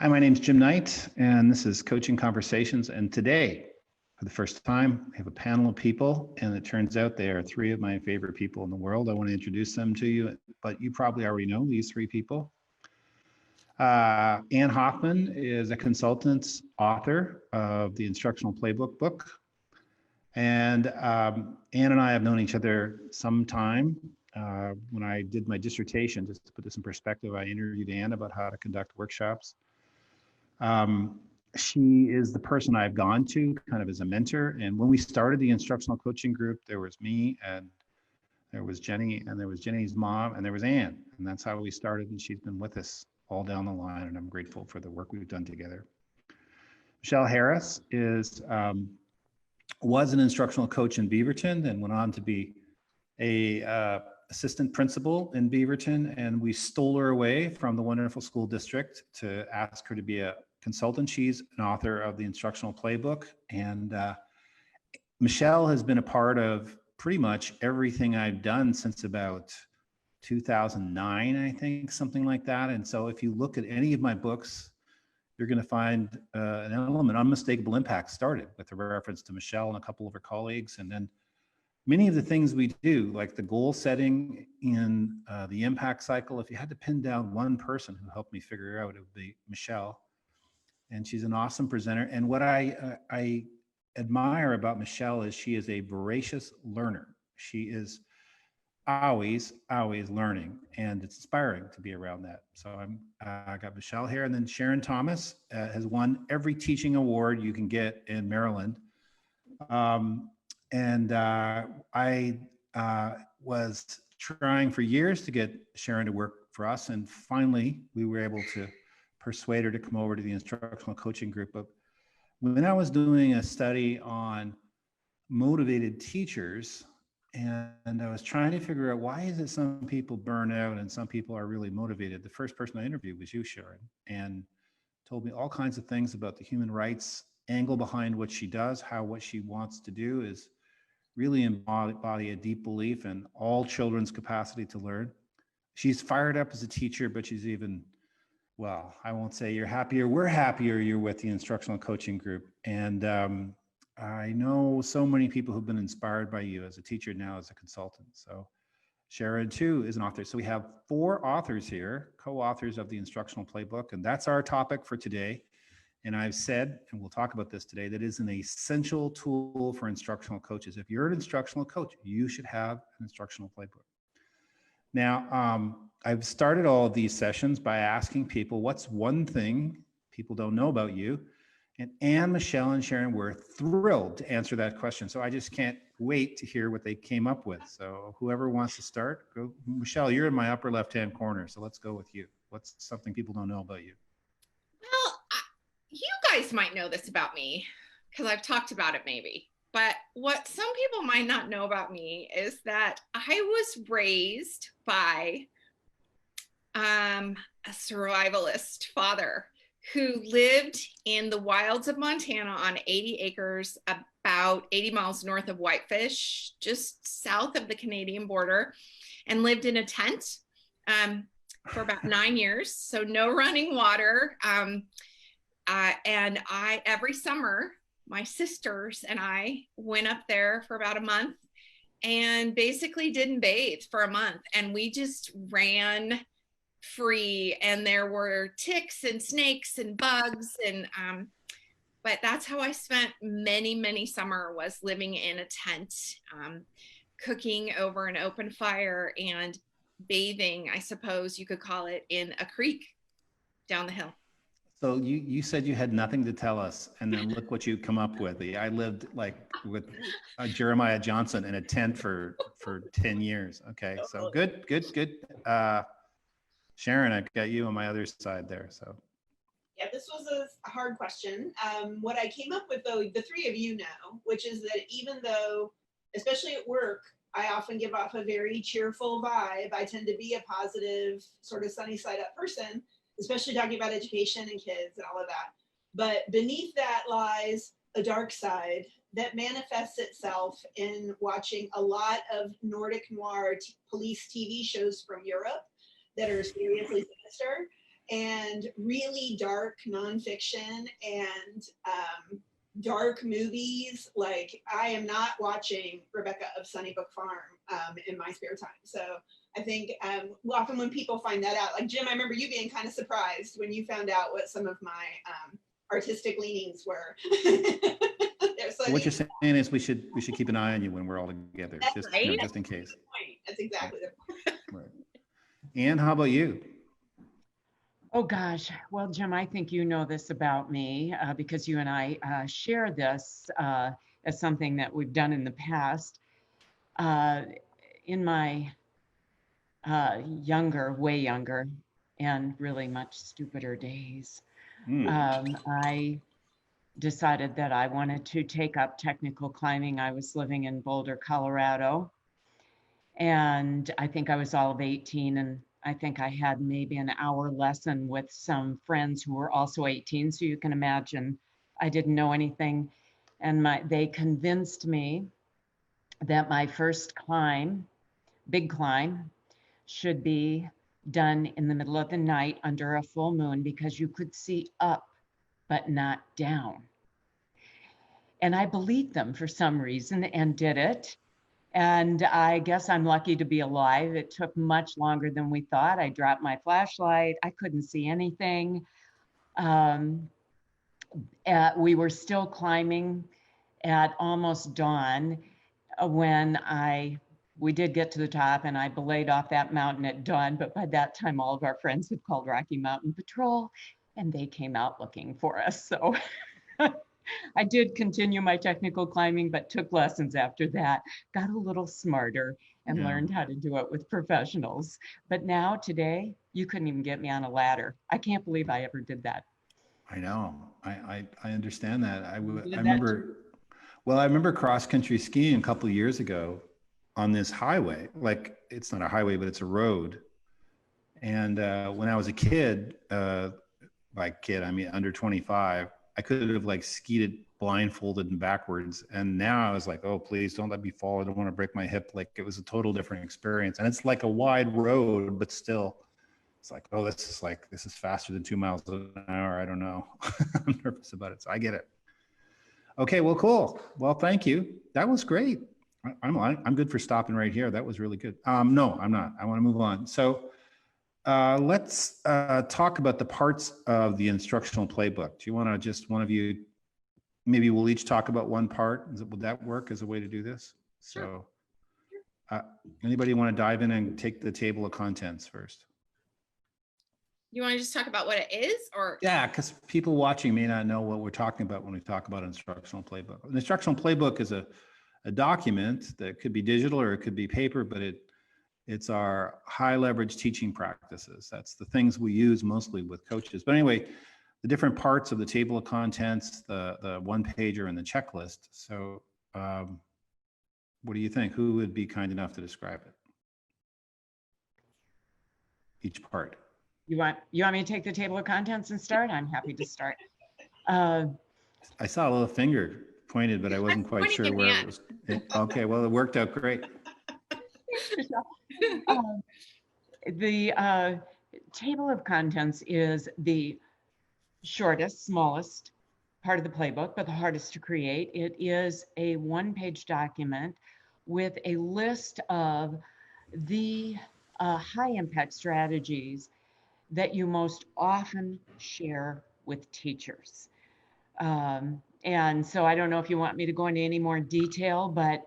Hi, my name is Jim Knight, and this is Coaching Conversations. And today, for the first time, we have a panel of people, and it turns out they are three of my favorite people in the world. I want to introduce them to you, but you probably already know these three people. Ann Hoffman is a consultant author of the Instructional Playbook book. And Ann and I have known each other some time. When I did my dissertation, just to put this in perspective, I interviewed Ann about how to conduct workshops. She is the person I've gone to kind of as a mentor. And when we started the Instructional Coaching Group, there was me and there was Jenny and there was Jenny's mom and there was Ann. And that's how we started. And she's been with us all down the line. And I'm grateful for the work we've done together. Michelle Harris was an instructional coach in Beaverton and went on to be a assistant principal in Beaverton. And we stole her away from the wonderful school district to ask her to be a consultant. She's an author of the Instructional Playbook. And Michelle has been a part of pretty much everything I've done since about 2009, I think, something like that. And so if you look at any of my books, you're going to find an element, Unmistakable Impact, started with a reference to Michelle and a couple of her colleagues. And then many of the things we do, like the goal setting in the impact cycle, if you had to pin down one person who helped me figure out, it would be Michelle. And she's an awesome presenter. And what I admire about Michelle is she is a voracious learner. She is always learning, and it's inspiring to be around that. So I got Michelle here, and then Sharon Thomas has won every teaching award you can get in Maryland. I was trying for years to get Sharon to work for us, and finally we were able to persuade her to come over to the Instructional Coaching Group. But when I was doing a study on motivated teachers, and I was trying to figure out why is it some people burn out and some people are really motivated, the first person I interviewed was you, Sharon, and told me all kinds of things about the human rights angle behind what she does, how what she wants to do is really embody a deep belief in all children's capacity to learn. She's fired up as a teacher, but she's even, well, I won't say you're happier, we're happier you're with the Instructional Coaching Group. And I know so many people who've been inspired by you as a teacher, now as a consultant. So Sharon too is an author. So we have 4 authors here, co-authors of the Instructional Playbook, and that's our topic for today. And I've said, and we'll talk about this today, that is an essential tool for instructional coaches. If you're an instructional coach, you should have an Instructional Playbook. Now, I've started all of these sessions by asking people, what's one thing people don't know about you? And Ann, Michelle, and Sharon were thrilled to answer that question. So I just can't wait to hear what they came up with. So whoever wants to start, go. Michelle, you're in my upper left-hand corner, so let's go with you. What's something people don't know about you? Well, you guys might know this about me because I've talked about it maybe. But what some people might not know about me is that I was raised by a survivalist father who lived in the wilds of Montana on 80 acres, about 80 miles north of Whitefish, just south of the Canadian border, and lived in a tent for about 9 years. So no running water. And every summer, my sisters and I went up there for about a month and basically didn't bathe for a month. And we just ran free, and there were ticks and snakes and bugs, and but that's how I spent many summer, was living in a tent, cooking over an open fire and bathing, I suppose you could call it, in a creek down the hill. So you said you had nothing to tell us, and then look what you come up with. I lived like with Jeremiah Johnson in a tent for 10 years. Okay, so good. Sharon, I've got you on my other side there. So yeah, this was a hard question. What I came up with, though, the three of you know, which is that even though, especially at work, I often give off a very cheerful vibe, I tend to be a positive, sort of sunny side up person, especially talking about education and kids and all of that. But beneath that lies a dark side that manifests itself in watching a lot of Nordic noir police TV shows from Europe that are seriously sinister. and really dark nonfiction and dark movies. Like, I am not watching Rebecca of Sunnybrook Farm in my spare time. So I think often when people find that out, like Jim, I remember you being kind of surprised when you found out what some of my artistic leanings were. What you're saying is we should keep an eye on you when we're all together, That's just right. just in case. That's exactly the point. Right. Anne, how about you? Oh gosh, well, Jim, I think you know this about me because you and I share this as something that we've done in the past. In my way younger, and really much stupider days, I decided that I wanted to take up technical climbing. I was living in Boulder, Colorado, and I think I was all of 18, and I think I had maybe an hour lesson with some friends who were also 18. So you can imagine I didn't know anything. And they convinced me that my first climb, big climb, should be done in the middle of the night under a full moon because you could see up, but not down. And I believed them for some reason and did it. And I guess I'm lucky to be alive. It took much longer than we thought. I dropped my flashlight. I couldn't see anything. We were still climbing at almost dawn when we did get to the top, and I belayed off that mountain at dawn. But by that time, all of our friends had called Rocky Mountain Patrol, and they came out looking for us. So I did continue my technical climbing, but took lessons after that, got a little smarter, and learned how to do it with professionals. But now, today, you couldn't even get me on a ladder. I can't believe I ever did that. I know. I understand that. I remember. Well, I remember cross country skiing a couple of years ago on this highway. Like, it's not a highway, but it's a road. And when I was a kid, by kid I mean under 25. I could have like skied it blindfolded and backwards. And now I was like, oh, please don't let me fall. I don't want to break my hip. Like, it was a total different experience. And it's like a wide road, but still it's like, oh, this is faster than 2 miles an hour. I don't know. I'm nervous about it. So I get it. Okay, well, cool. Well, thank you. That was great. I'm good for stopping right here. That was really good. No, I'm not. I want to move on. So let's talk about the parts of the instructional playbook. Do you want to just, one of you, maybe we'll each talk about one part? Would that work as a way to do this? So anybody want to dive in and take the table of contents first? You want to just talk about what it is, or? Yeah, because people watching may not know what we're talking about when we talk about instructional playbook. An instructional playbook is a document that could be digital or it could be paper, but it's our high leverage teaching practices. That's the things we use mostly with coaches. But anyway, the different parts of the table of contents, the one pager and the checklist. So what do you think? Who would be kind enough to describe it? Each part. You want me to take the table of contents and start? I'm happy to start. I saw a little finger pointed, but I wasn't quite sure where it was. Okay, well, it worked out great. The table of contents is the shortest, smallest part of the playbook, but the hardest to create. It is a one-page document with a list of the high-impact strategies that you most often share with teachers. And so I don't know if you want me to go into any more detail, but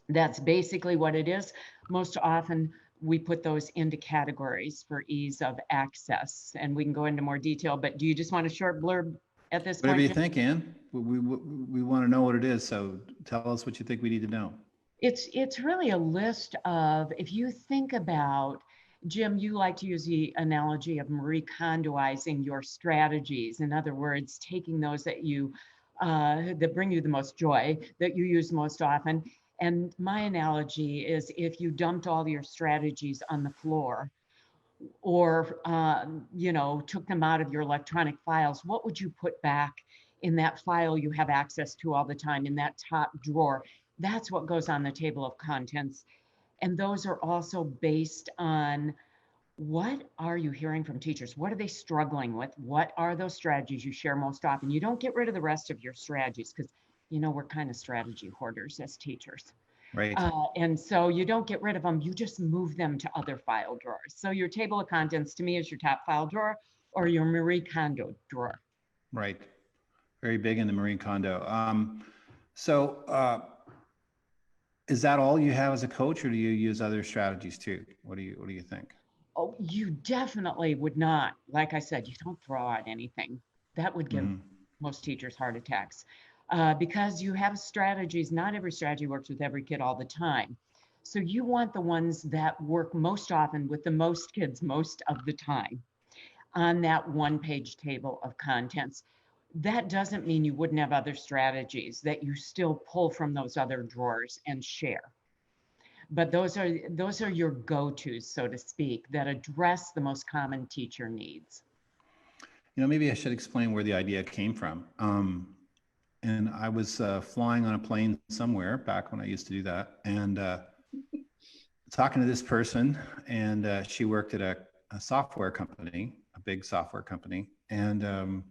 that's basically what it is. Most often we put those into categories for ease of access, and we can go into more detail, but do you just want a short blurb at this point? Whatever you think, Ann. We want to know what it is, so tell us what you think we need to know. It's really a list of, if you think about, Jim, you like to use the analogy of Marie Kondoizing your strategies. In other words, taking those that that bring you the most joy, that you use most often. And my analogy is, if you dumped all your strategies on the floor, or took them out of your electronic files, what would you put back in that file you have access to all the time, in that top drawer? That's what goes on the table of contents. And those are also based on what are you hearing from teachers? What are they struggling with? What are those strategies you share most often? You don't get rid of the rest of your strategies because, we're kind of strategy hoarders as teachers. Right. And so you don't get rid of them. You just move them to other file drawers. So your table of contents to me is your top file drawer or your Marie Kondo drawer. Right. Very big in the Marie Kondo. Is that all you have as a coach, or do you use other strategies too? What do you think? Oh, you definitely would not. Like I said, you don't throw out anything. That would give most teachers heart attacks because you have strategies. Not every strategy works with every kid all the time. So you want the ones that work most often with the most kids most of the time on that one-page table of contents. That doesn't mean you wouldn't have other strategies that you still pull from those other drawers and share. But those are your go-tos, so to speak, that address the most common teacher needs. Maybe I should explain where the idea came from. And I was flying on a plane somewhere back when I used to do that, and talking to this person, and she worked at a software company, a big software company, and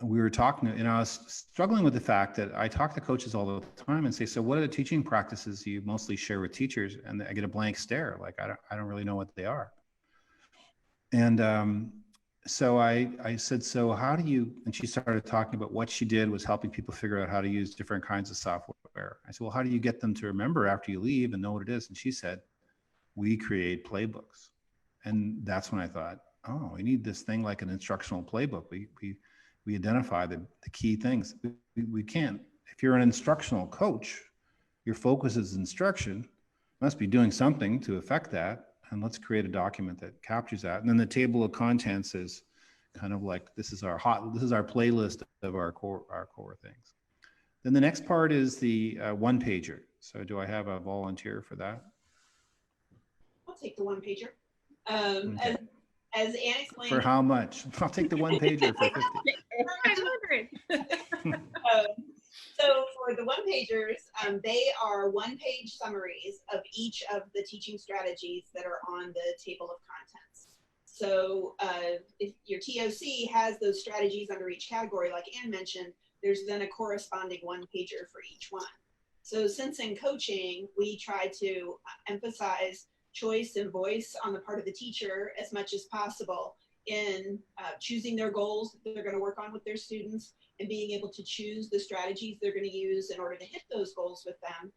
we were talking, and I was struggling with the fact that I talk to coaches all the time and say, so what are the teaching practices you mostly share with teachers? And I get a blank stare, like I don't really know what they are. And so I said, so how do you, and she started talking about what she did was helping people figure out how to use different kinds of software. I said, well, how do you get them to remember after you leave and know what it is? And she said, we create playbooks. And that's when I thought, oh, we need this thing like an instructional playbook. We identify the key things. We can't, if you're an instructional coach, your focus is instruction, must be doing something to affect that. And let's create a document that captures that. And then the table of contents is kind of like, this is our playlist of our core things. Then the next part is the one pager. So do I have a volunteer for that? I'll take the one pager. Okay. As Anne explained. For how much? I'll take the one pager for 50. 500. So for the one pagers, they are one-page summaries of each of the teaching strategies that are on the table of contents. So if your TOC has those strategies under each category, like Anne mentioned, there's then a corresponding one pager for each one. So since in coaching, we try to emphasize choice and voice on the part of the teacher as much as possible in choosing their goals that they're going to work on with their students and being able to choose the strategies they're going to use in order to hit those goals with them.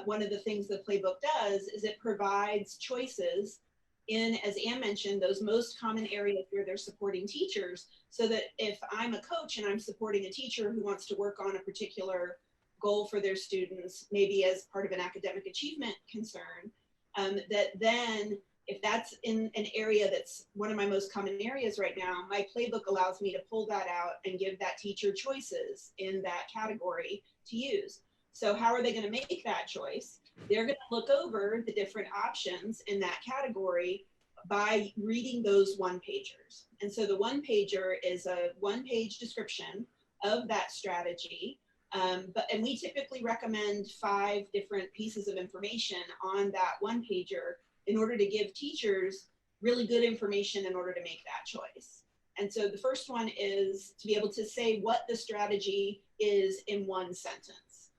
One of the things the playbook does is it provides choices in, as Anne mentioned, those most common areas where they're supporting teachers, so that if I'm a coach and I'm supporting a teacher who wants to work on a particular goal for their students, maybe as part of an academic achievement concern, that then if that's in an area that's one of my most common areas right now, my playbook allows me to pull that out and give that teacher choices in that category to use. So how are they going to make that choice? They're going to look over the different options in that category by reading those one pagers. And so the one pager is a one-page description of that strategy. And we typically recommend 5 different pieces of information on that one pager in order to give teachers really good information in order to make that choice. And so the first one is to be able to say what the strategy is in one sentence,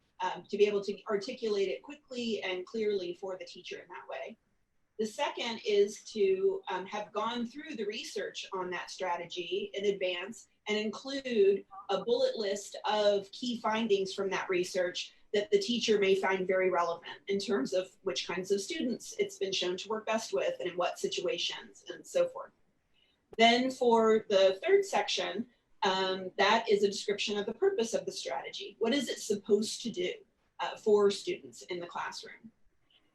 to be able to articulate it quickly and clearly for the teacher in that way. The second is to have gone through the research on that strategy in advance and include a bullet list of key findings from that research that the teacher may find very relevant in terms of which kinds of students it's been shown to work best with and in what situations and so forth. Then for the third section, that is a description of the purpose of the strategy. What is it supposed to do for students in the classroom?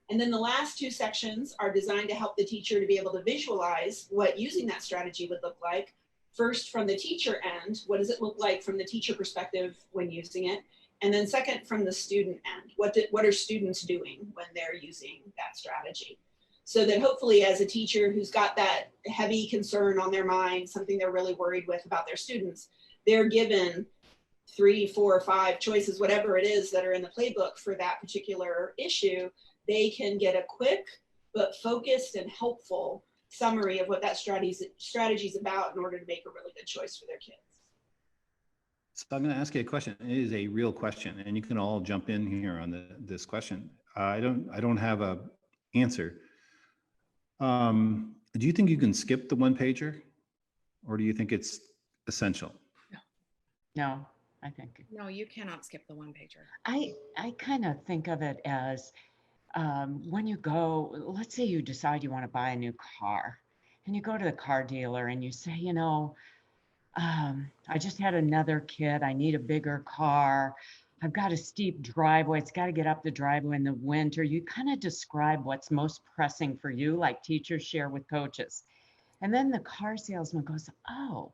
And then the last 2 sections are designed to help the teacher to be able to visualize what using that strategy would look like. First, from the teacher end, what does it look like from the teacher perspective when using it? And then second, from the student end, what are students doing when they're using that strategy? So that hopefully as a teacher who's got that heavy concern on their mind, something they're really worried with about their students, they're given 3, 4, 5 choices, whatever it is that are in the playbook for that particular issue. They can get a quick but focused and helpful summary of what that strategy is about in order to make a really good choice for their kids. So I'm going to ask you a question. It is a real question, and you can all jump in here on this question. I don't have a answer. Do you think you can skip the one pager, or do you think it's essential? No, I think. No, you cannot skip the one pager. I kind of think of it as when you go, let's say you decide you want to buy a new car, and you go to the car dealer and you say, you know, I just had another kid. I need a bigger car. I've got a steep driveway. It's got to get up the driveway in the winter. You kind of describe what's most pressing for you, like teachers share with coaches. And then the car salesman goes, oh,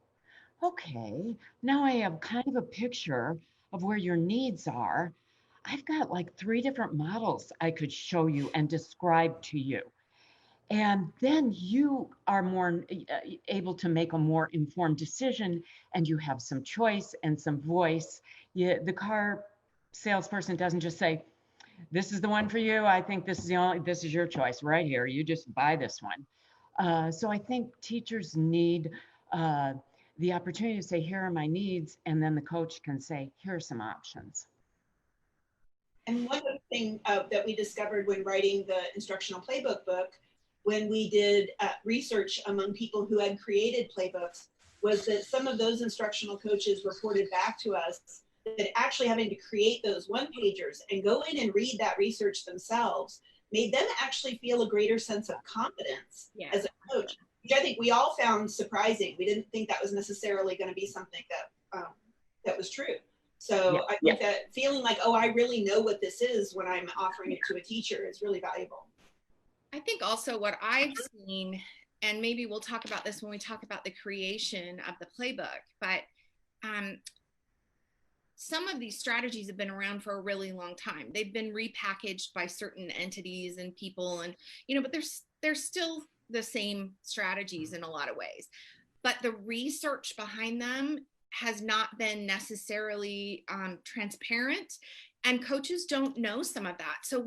okay. Now I have kind of a picture of where your needs are. I've got like 3 different models I could show you and describe to you. And then you are more able to make a more informed decision, and you have some choice and some voice. The car salesperson doesn't just say, this is the one for you. I think this is your choice right here. You just buy this one. So I think teachers need the opportunity to say, here are my needs. And then the coach can say, here are some options. And one other thing that we discovered when writing the Instructional Playbook book, when we did research among people who had created playbooks, was that some of those instructional coaches reported back to us that actually having to create those one-pagers and go in and read that research themselves made them actually feel a greater sense of confidence as a coach, which I think we all found surprising. We didn't think that was necessarily going to be something that that was true. So I think that feeling like, oh, I really know what this is when I'm offering it to a teacher is really valuable. I think also what I've seen, and maybe we'll talk about this when we talk about the creation of the playbook, but some of these strategies have been around for a really long time. They've been repackaged by certain entities and people, and but they're still the same strategies in a lot of ways. But the research behind them has not been necessarily transparent, and coaches don't know some of that. So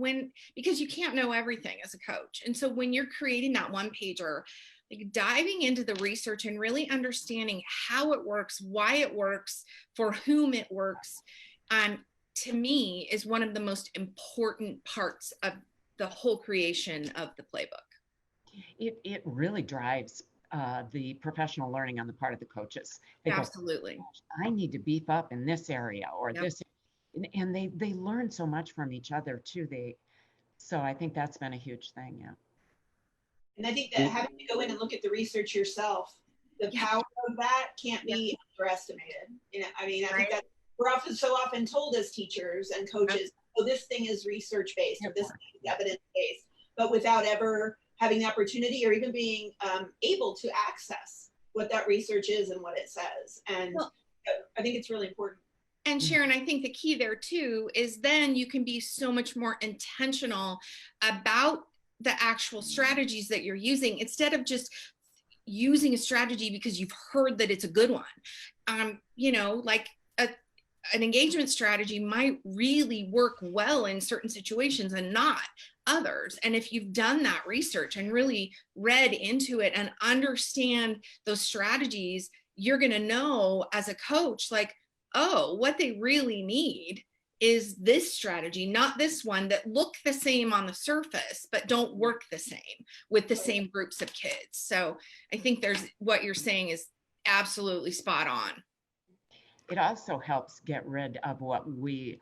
because you can't know everything as a coach. And so when you're creating that one pager, like diving into the research and really understanding how it works, why it works, for whom it works, to me is one of the most important parts of the whole creation of the playbook. It really drives the professional learning on the part of the coaches. They Absolutely. go, I need to beef up in this area or this, and they learn so much from each other too. So I think that's been a huge thing. Yeah. And I think that having to go in and look at the research yourself, the power of that can't be underestimated. I mean, I think that we're so often told as teachers and coaches, oh, this thing is research-based or this thing is evidence-based, but without ever having the opportunity or even being able to access what that research is and what it says. And I think it's really important. And Sharon, I think the key there too is then you can be so much more intentional about the actual strategies that you're using instead of just using a strategy because you've heard that it's a good one. Like an engagement strategy might really work well in certain situations and not others. And if you've done that research and really read into it and understand those strategies, you're going to know as a coach, like, oh, what they really need is this strategy, not this one that look the same on the surface, but don't work the same with the same groups of kids. So I think what you're saying is absolutely spot on. It also helps get rid of what we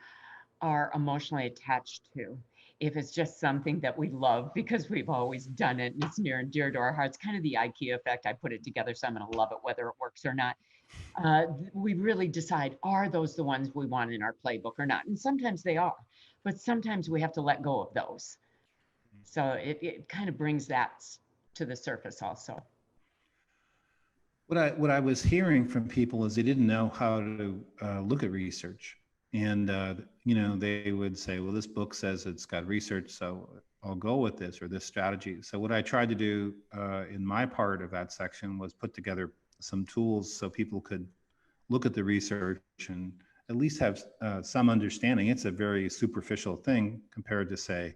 are emotionally attached to. If it's just something that we love because we've always done it and it's near and dear to our hearts, kind of the IKEA effect. I put it together, so I'm going to love it whether it works or not. We really decide, are those the ones we want in our playbook or not? And sometimes they are, but sometimes we have to let go of those. So it kind of brings that to the surface also. What I was hearing from people is they didn't know how to look at research. And, they would say, well, this book says it's got research, so I'll go with this or this strategy. So what I tried to do in my part of that section was put together some tools so people could look at the research and at least have some understanding. It's a very superficial thing compared to, say,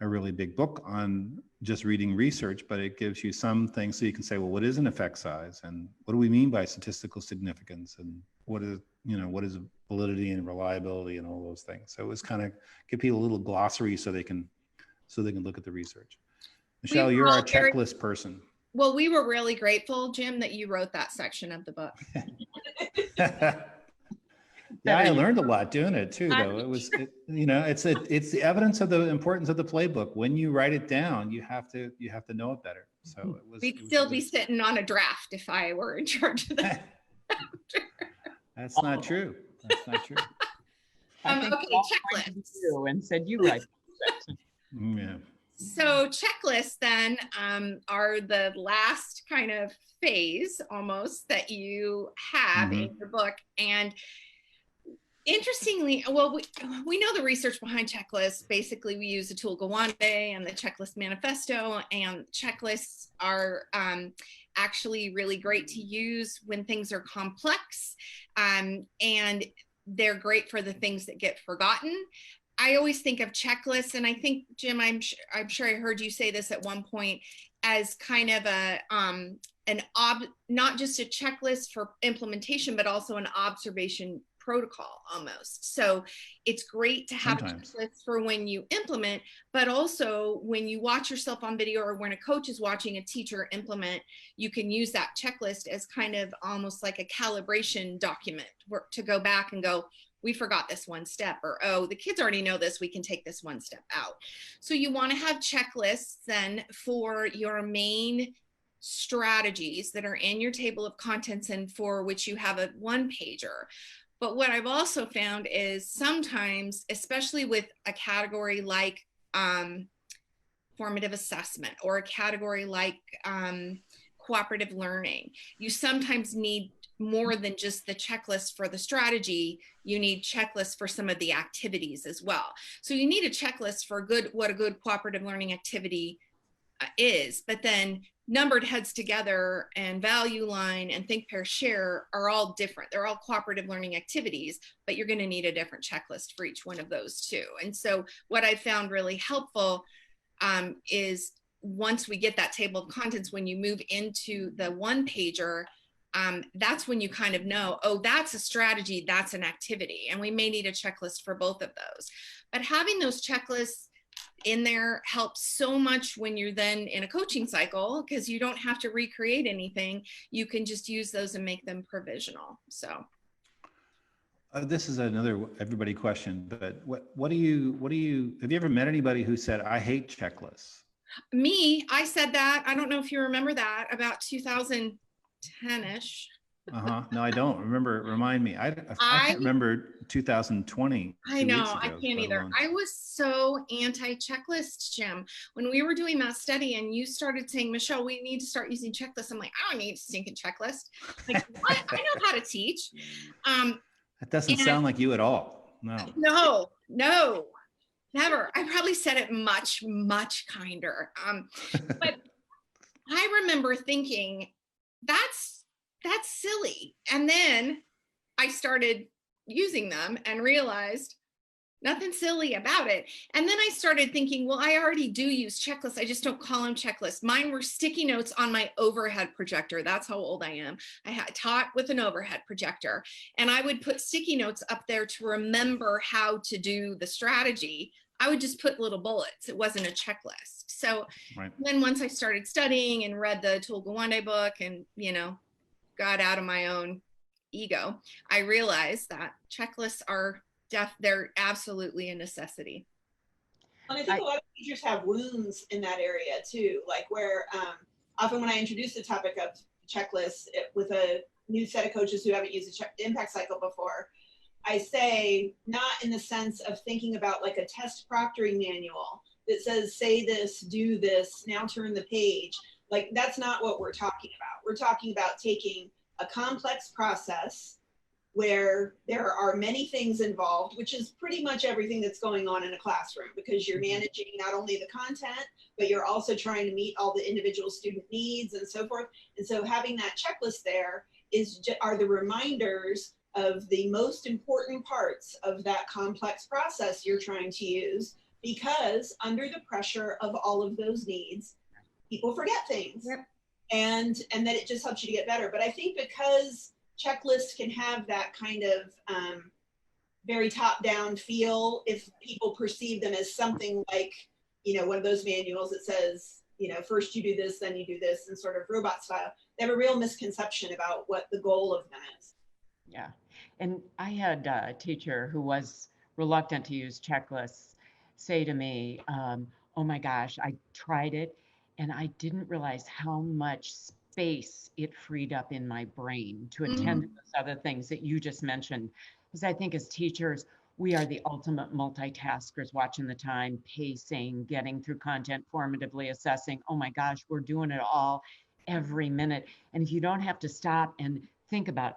a really big book on just reading research, but it gives you some things so you can say, well, what is an effect size, and what do we mean by statistical significance, and what is validity and reliability and all those things. So it was kind of give people a little glossary so they can look at the research. Michelle, you're our checklist person. Well, we were really grateful, Jim, that you wrote that section of the book. Yeah, I learned a lot doing it too, though. It's the evidence of the importance of the playbook. When you write it down, you have to know it better. So we'd still be sitting on a draft if I were in charge of that. That's not true. That's not true. Okay, checklists. And said you write. Yeah. So checklists then are the last kind of phase almost that you have in your book. And interestingly, well, we know the research behind checklists. Basically, we use the tool Gawande and the checklist manifesto, and checklists are actually really great to use when things are complex, and they're great for the things that get forgotten. I always think of checklists, and I think, Jim, I'm sure I heard you say this at one point, as kind of not just a checklist for implementation, but also an observation protocol almost. So it's great to have a checklist for when you implement, but also when you watch yourself on video or when a coach is watching a teacher implement, you can use that checklist as kind of almost like a calibration document to go back and go, we forgot this one step, or, oh, the kids already know this, we can take this one step out. So you want to have checklists then for your main strategies that are in your table of contents and for which you have a one pager. But what I've also found is sometimes, especially with a category like formative assessment or a category like cooperative learning, you sometimes need more than just the checklist for the strategy. You need checklists for some of the activities as well. So you need a checklist for what a good cooperative learning activity is, but then numbered heads together and value line and think, pair, share are all different. They're all cooperative learning activities, but you're going to need a different checklist for each one of those too. And so what I found really helpful is once we get that table of contents, when you move into the one pager, that's when you kind of know, oh, that's a strategy, that's an activity. And we may need a checklist for both of those. But having those checklists in there helps so much when you're then in a coaching cycle, because you don't have to recreate anything. You can just use those and make them provisional. So this is another everybody question, but what do you have you ever met anybody who said, I hate checklists? Me, I said that. I don't know if you remember that, about 2010-ish. No, I don't remember. Remind me. I can't remember 2020. I know, I can't either. I was so anti-checklist, Jim. When we were doing that study and you started saying, Michelle, we need to start using checklists. I'm like, I don't need a stinking checklist. Like, what? I know how to teach. That doesn't sound like you at all. No, never. I probably said it much, much kinder. But I remember thinking, that's silly. And then I started using them and realized nothing silly about it. And then I started thinking, well, I already do use checklists. I just don't call them checklists. Mine were sticky notes on my overhead projector. That's how old I am. I had taught with an overhead projector, and I would put sticky notes up there to remember how to do the strategy. I would just put little bullets. It wasn't a checklist. So then once I started studying and read the Tool Gawande book and, got out of my own ego, I realized that checklists are they're absolutely a necessity. And I think a lot of teachers have wounds in that area too, like where often when I introduce the topic of checklists with a new set of coaches who haven't used the impact cycle before, I say not in the sense of thinking about like a test proctoring manual that says, say this, do this, now turn the page. Like, that's not what we're talking about. We're talking about taking a complex process where there are many things involved, which is pretty much everything that's going on in a classroom, because you're managing not only the content, but you're also trying to meet all the individual student needs and so forth. And so having that checklist there are the reminders of the most important parts of that complex process you're trying to use because under the pressure of all of those needs, people forget things. Yep. And that it just helps you to get better. But I think because checklists can have that kind of very top-down feel, if people perceive them as something like, one of those manuals that says, first you do this, then you do this, and sort of robot style, they have a real misconception about what the goal of them is. Yeah. And I had a teacher who was reluctant to use checklists say to me, oh my gosh, I tried it and I didn't realize how much space it freed up in my brain to attend to those other things that you just mentioned. Because I think as teachers, we are the ultimate multitaskers, watching the time, pacing, getting through content, formatively assessing. Oh my gosh, we're doing it all every minute. And if you don't have to stop and think about,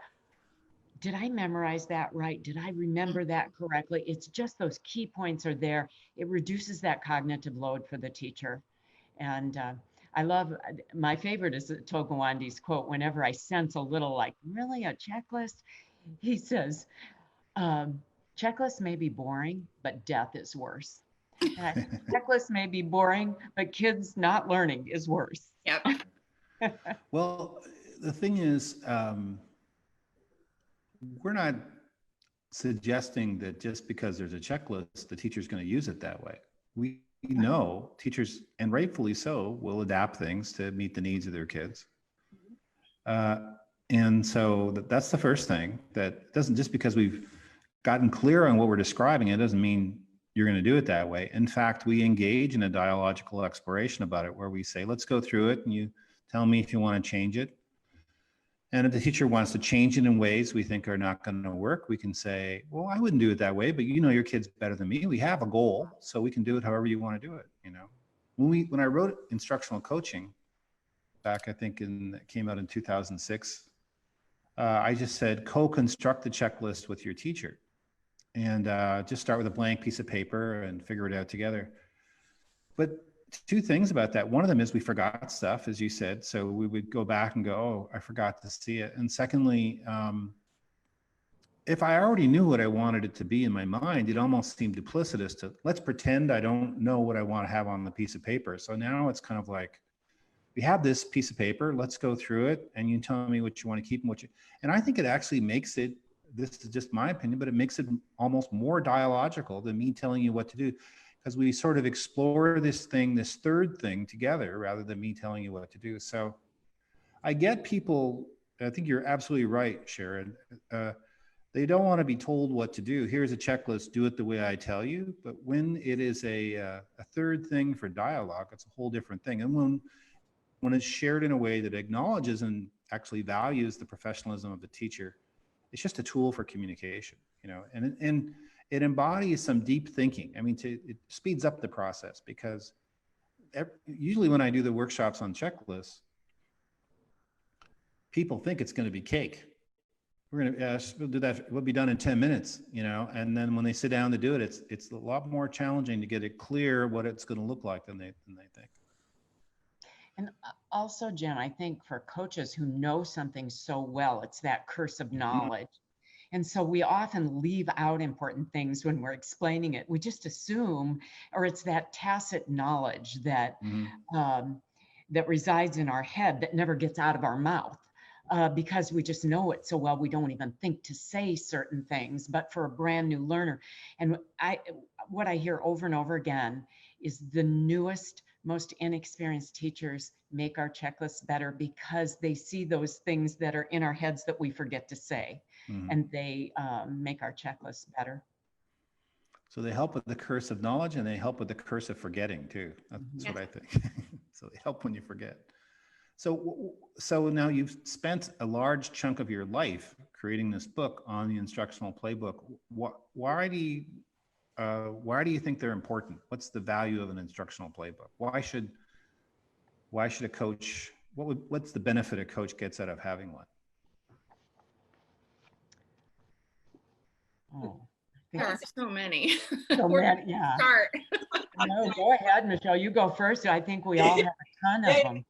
did I memorize that right? Did I remember that correctly? It's just those key points are there. It reduces that cognitive load for the teacher. And I love, my favorite is Togawandi's quote, whenever I sense a little like, really a checklist? He says, checklists may be boring, but death is worse. Checklists may be boring, but kids not learning is worse. Yep. Well, the thing is, we're not suggesting that just because there's a checklist, the teacher's going to use it that way. We know teachers, and rightfully so, will adapt things to meet the needs of their kids. And so that's the first thing. That doesn't, just because we've gotten clear on what we're describing, it doesn't mean you're going to do it that way. In fact, we engage in a dialogical exploration about it, where we say, let's go through it and you tell me if you want to change it. And if the teacher wants to change it in ways we think are not going to work, we can say, well, I wouldn't do it that way, but your kid's better than me. We have a goal, so we can do it however you want to do it. When I wrote Instructional Coaching back, I think it came out in 2006, I just said, co-construct the checklist with your teacher, and just start with a blank piece of paper and figure it out together. But two things about that. One of them is we forgot stuff, as you said. So we would go back and go, oh, I forgot to see it. And secondly, if I already knew what I wanted it to be in my mind, it almost seemed duplicitous to, let's pretend I don't know what I want to have on the piece of paper. So now it's kind of like, we have this piece of paper, let's go through it, and you tell me what you want to keep and and I think it actually makes it, this is just my opinion, but it makes it almost more dialogical than me telling you what to do. Because we sort of explore this third thing together, rather than me telling you what to do. So I get people, I think you're absolutely right, Sharon. They don't want to be told what to do. Here's a checklist, do it the way I tell you. But when it is a third thing for dialogue, it's a whole different thing. And when it's shared in a way that acknowledges and actually values the professionalism of the teacher, it's just a tool for communication, and it embodies some deep thinking. I mean, it speeds up the process, because usually when I do the workshops on checklists, people think it's going to be cake. We're going to we'll do that. We'll be done in 10 minutes, and then when they sit down to do it, it's a lot more challenging to get it clear what it's going to look like than they think. And also, Jen, I think for coaches who know something so well, it's that curse of knowledge. And so we often leave out important things when we're explaining it. We just assume, or it's that tacit knowledge that that resides in our head that never gets out of our mouth, because we just know it so well, we don't even think to say certain things. But for a brand new learner, and what I hear over and over again is the newest, most inexperienced teachers make our checklists better because they see those things that are in our heads that we forget to say. And they make our checklists better. So they help with the curse of knowledge, and they help with the curse of forgetting too. That's what I think. So they help when you forget. So now you've spent a large chunk of your life creating this book on the Instructional Playbook. Why do you think they're important? What's the value of an Instructional Playbook? Why should a coach, what's the benefit a coach gets out of having one? Oh, there are so many. So many, yeah. Start. No, go ahead, Michelle. You go first. I think we all have a ton of them.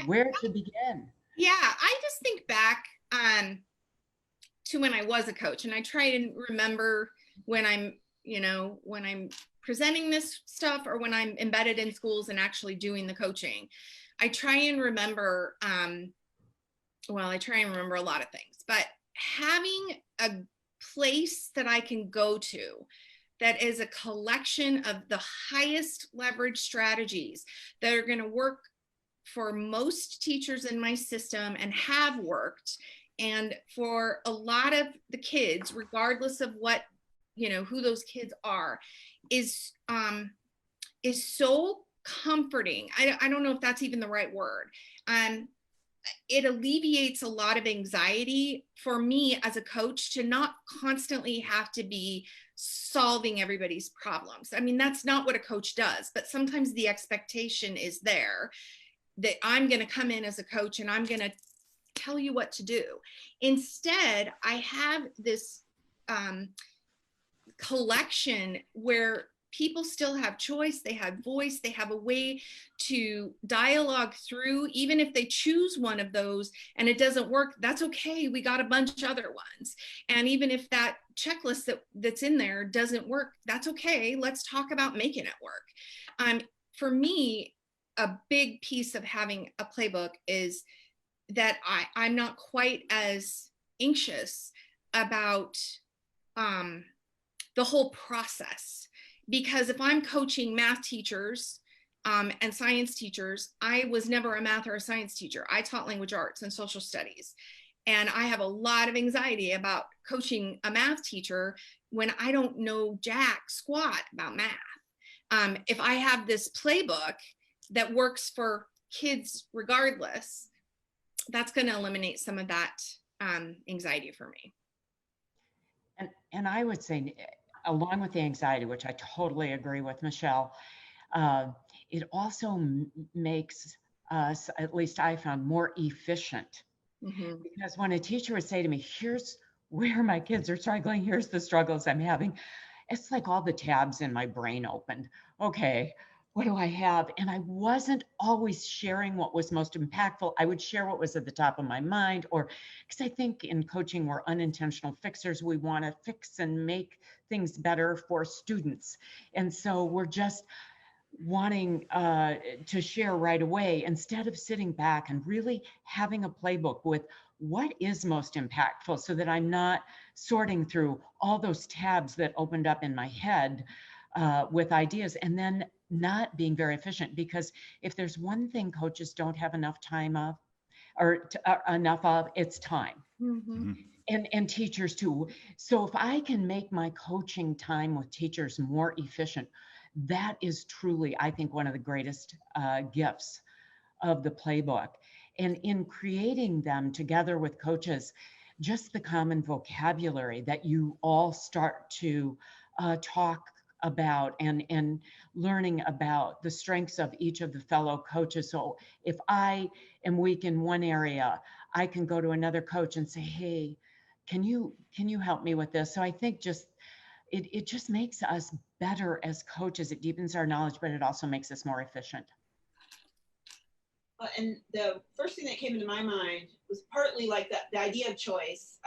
Where to begin? Yeah, I just think back to when I was a coach, and I try to remember when I'm when I'm presenting this stuff or when I'm embedded in schools and actually doing the coaching, I try and remember, I try and remember a lot of things, but having a place that I can go to that is a collection of the highest leverage strategies that are going to work for most teachers in my system and have worked, and for a lot of the kids, regardless of what, who those kids are, is so comforting. I don't know if that's even the right word. It alleviates a lot of anxiety for me as a coach to not constantly have to be solving everybody's problems. I mean, that's not what a coach does, but sometimes the expectation is there that I'm going to come in as a coach and I'm going to tell you what to do. Instead, I have this collection where people still have choice, they have voice, they have a way to dialogue through. Even if they choose one of those and it doesn't work, that's okay. We got a bunch of other ones. And even if that checklist that's in there doesn't work, that's okay. Let's talk about making it work. For me, a big piece of having a playbook is that I'm not quite as anxious about the whole process. Because if I'm coaching math teachers and science teachers, I was never a math or a science teacher. I taught language arts and social studies. And I have a lot of anxiety about coaching a math teacher when I don't know jack squat about math. If I have this playbook that works for kids regardless, that's going to eliminate some of that anxiety for me. And I would say, along with the anxiety, which I totally agree with Michelle, it also makes us, at least I found, more efficient. Mm-hmm. Because when a teacher would say to me, here's where my kids are struggling, here's the struggles I'm having, it's like all the tabs in my brain opened. Okay, what do I have? And I wasn't always sharing what was most impactful. I would share what was at the top of my mind, or because I think in coaching, we're unintentional fixers. We want to fix and make things better for students. And so we're just wanting to share right away instead of sitting back and really having a playbook with what is most impactful, so that I'm not sorting through all those tabs that opened up in my head with ideas and then not being very efficient. Because if there's one thing coaches don't have enough time of, enough of, it's time. Mm-hmm. And teachers too. So if I can make my coaching time with teachers more efficient, that is truly, I think, one of the greatest gifts of the playbook. And in creating them together with coaches, just the common vocabulary that you all start to talk about and learning about the strengths of each of the fellow coaches. So if I am weak in one area, I can go to another coach and say, hey, can you help me with this? So I think it just makes us better as coaches. It deepens our knowledge, but it also makes us more efficient. And the first thing that came into my mind was partly like the idea of choice,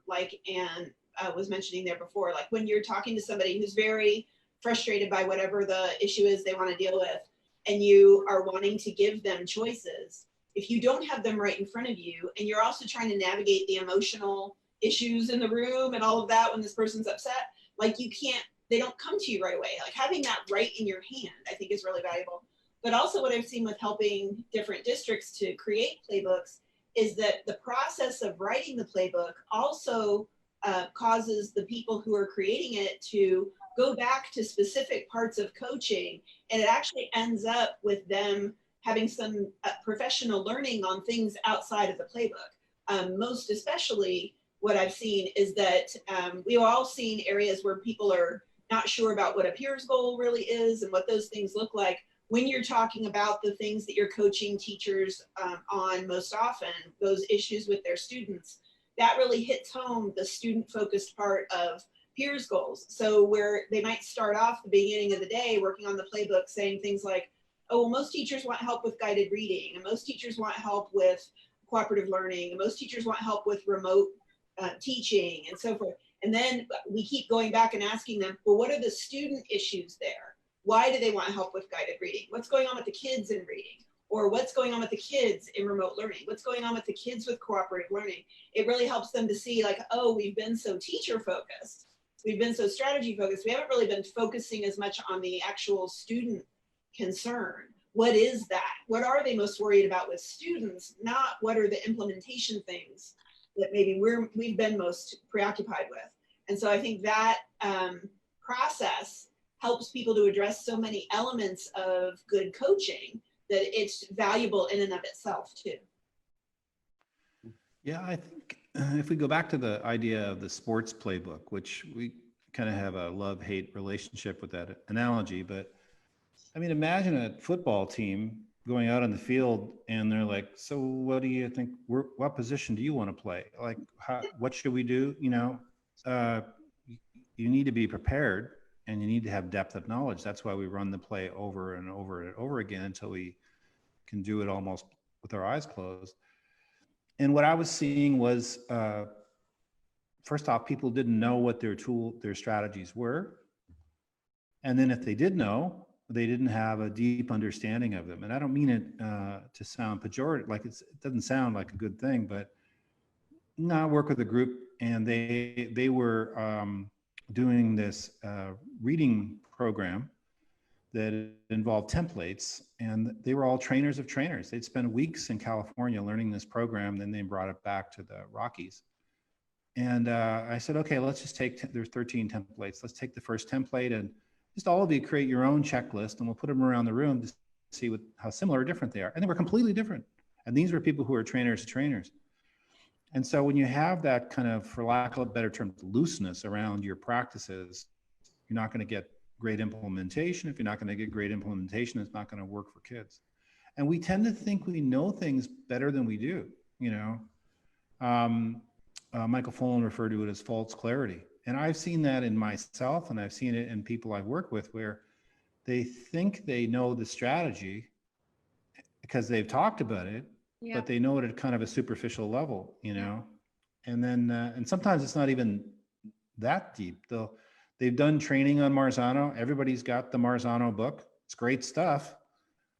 like Anne was mentioning there before, like when you're talking to somebody who's very frustrated by whatever the issue is they want to deal with, and you are wanting to give them choices, if you don't have them right in front of you, and you're also trying to navigate the emotional issues in the room and all of that when this person's upset, like they don't come to you right away. Like having that right in your hand, I think, is really valuable. But also what I've seen with helping different districts to create playbooks is that the process of writing the playbook also causes the people who are creating it to go back to specific parts of coaching, and it actually ends up with them having some professional learning on things outside of the playbook. Most especially what I've seen is that we've all seen areas where people are not sure about what a peers goal really is and what those things look like. When you're talking about the things that you're coaching teachers on most often, those issues with their students, that really hits home the student-focused part of peers goals. So where they might start off the beginning of the day working on the playbook saying things like, oh, well, most teachers want help with guided reading, and most teachers want help with cooperative learning, and most teachers want help with remote teaching and so forth. And then we keep going back and asking them, well, what are the student issues there? Why do they want help with guided reading? What's going on with the kids in reading? Or what's going on with the kids in remote learning? What's going on with the kids with cooperative learning? It really helps them to see like, oh, we've been so teacher focused. We've been so strategy focused. We haven't really been focusing as much on the actual student concern. What is that? What are they most worried about with students? Not what are the implementation things that maybe we've been most preoccupied with. And so I think that process helps people to address so many elements of good coaching that it's valuable in and of itself too. Yeah, I think if we go back to the idea of the sports playbook, which we kind of have a love-hate relationship with that analogy, but I mean, imagine a football team going out on the field and they're like, so what do you think, what position do you want to play? Like, what should we do? You know, you need to be prepared and you need to have depth of knowledge. That's why we run the play over and over and over again until we can do it almost with our eyes closed. And what I was seeing was, first off, people didn't know what their strategies were. And then if they did know, they didn't have a deep understanding of them. And I don't mean it to sound pejorative, like it doesn't sound like a good thing, but I work with a group and they were doing this reading program that involved templates, and they were all trainers of trainers. They'd spend weeks in California learning this program, then they brought it back to the Rockies. And I said, okay, let's just take, there's 13 templates. Let's take the first template and just all of you create your own checklist and we'll put them around the room to see how similar or different they are. And they were completely different. And these were people who are trainers of trainers. And so when you have that kind of, for lack of a better term, looseness around your practices, you're not going to get great implementation. If you're not going to get great implementation, it's not going to work for kids. And we tend to think we know things better than we do, you know. Michael Fullen referred to it as false clarity. And I've seen that in myself, and I've seen it in people I've worked with where they think they know the strategy because they've talked about it, but they know it at kind of a superficial level, you know. And then, and sometimes it's not even that deep. They've done training on Marzano. Everybody's got the Marzano book. It's great stuff,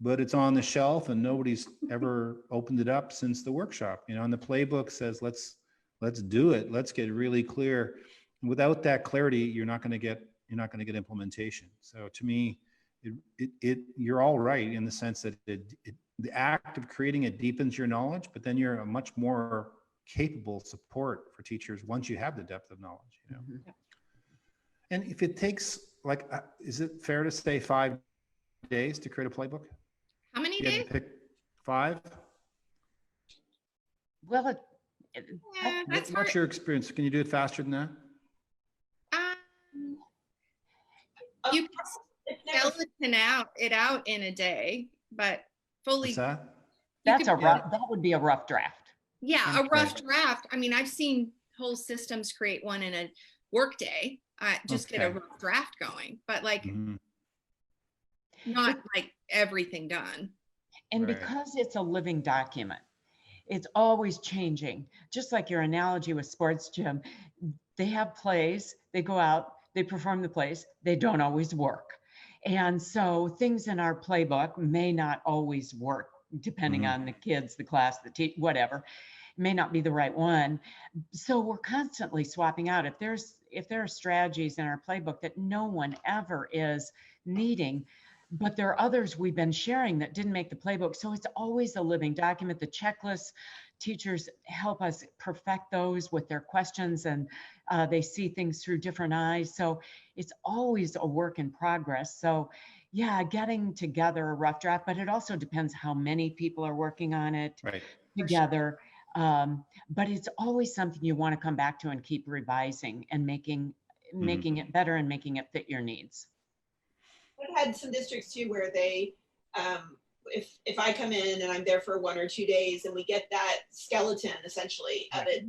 but it's on the shelf and nobody's ever opened it up since the workshop, you know. And the playbook says, let's do it. Let's get really clear. Without that clarity, you're not going to get implementation. So to me, you're all right in the sense that the act of creating it deepens your knowledge, but then you're a much more capable support for teachers once you have the depth of knowledge, you know. Mm-hmm. And if it takes, like, is it fair to say 5 days to create a playbook? How many days? Pick 5. Well, what's your experience? Can you do it faster than that? You can skeleton it out in a day, but fully. What's that? That would be a rough draft. Yeah, a rough draft. I mean, I've seen whole systems create one in a work day. Just get a rough draft going, but like not like everything done. And because it's a living document, it's always changing. Just like your analogy with sports, Jim, they have plays, they go out, they perform the plays, they don't always work. And so things in our playbook may not always work depending on the kids, the class, the whatever. It may not be the right one. So we're constantly swapping out. If there are strategies in our playbook that no one ever is needing, but there are others we've been sharing that didn't make the playbook. So it's always a living document. The checklists, teachers help us perfect those with their questions, and they see things through different eyes. So it's always a work in progress. So yeah, getting together a rough draft, but it also depends how many people are working on it together. But it's always something you want to come back to and keep revising and making it better and making it fit your needs. I've had some districts too where they, if I come in and I'm there for 1 or 2 days and we get that skeleton essentially of it,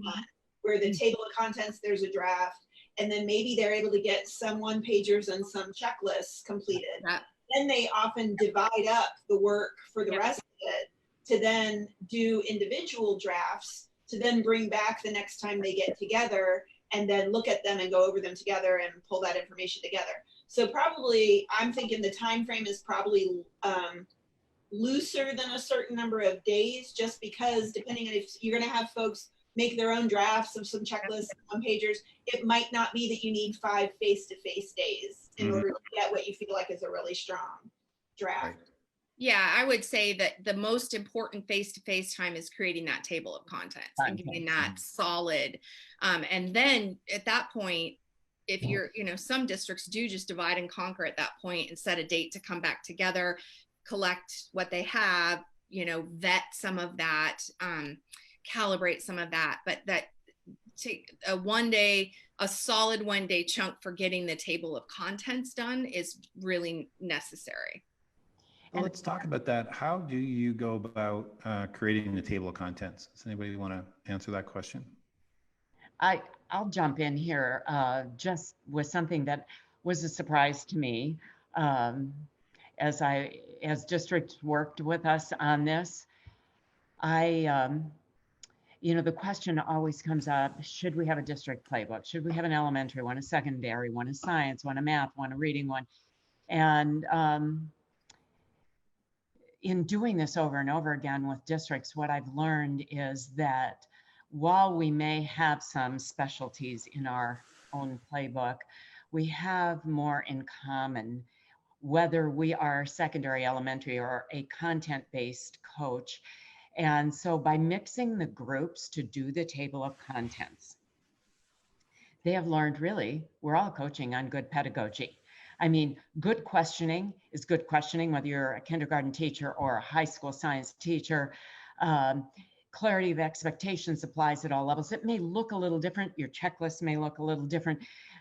where the table of contents, there's a draft, and then maybe they're able to get some 1-pagers and some checklists completed. Then they often divide up the work for the rest of it to then do individual drafts to then bring back the next time they get together and then look at them and go over them together and pull that information together. So probably, I'm thinking the time frame is probably looser than a certain number of days, just because depending on if you're going to have folks make their own drafts of some checklists, one pagers, it might not be that you need 5 face-to-face days in order to get what you feel like is a really strong draft. Right. Yeah, I would say that the most important face-to-face time is creating that table of contents and getting that solid. And then at that point, if you're, some districts do just divide and conquer at that point and set a date to come back together, collect what they have, vet some of that, calibrate some of that, but that take a solid 1 day chunk for getting the table of contents done is really necessary. Well, let's talk about that. How do you go about creating the table of contents? Does anybody want to answer that question? I'll jump in here just with something that was a surprise to me as districts worked with us on this. The question always comes up, should we have a district playbook? Should we have an elementary one, a secondary one, a science one, a math one, a reading one? And in doing this over and over again with districts, what I've learned is that while we may have some specialties in our own playbook, we have more in common, whether we are secondary, elementary, or a content-based coach. And so by mixing the groups to do the table of contents, they have learned really, we're all coaching on good pedagogy. I mean, good questioning is good questioning, whether you're a kindergarten teacher or a high school science teacher. Clarity of expectations applies at all levels. It may look a little different. Your checklist may look a little different,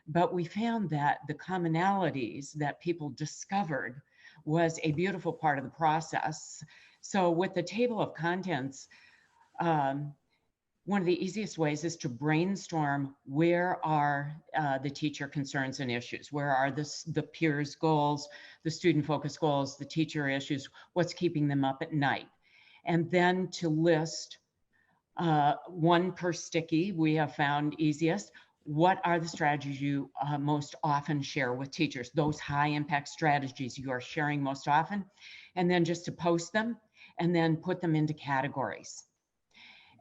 but we found that the commonalities that people discovered was a beautiful part of the process. So with the table of contents, one of the easiest ways is to brainstorm where are the teacher concerns and issues, where are the peers' goals, the student-focused goals, the teacher issues, what's keeping them up at night. And then to list one per sticky, we have found easiest. What are the strategies you most often share with teachers? Those high impact strategies you are sharing most often. And then just to post them and then put them into categories.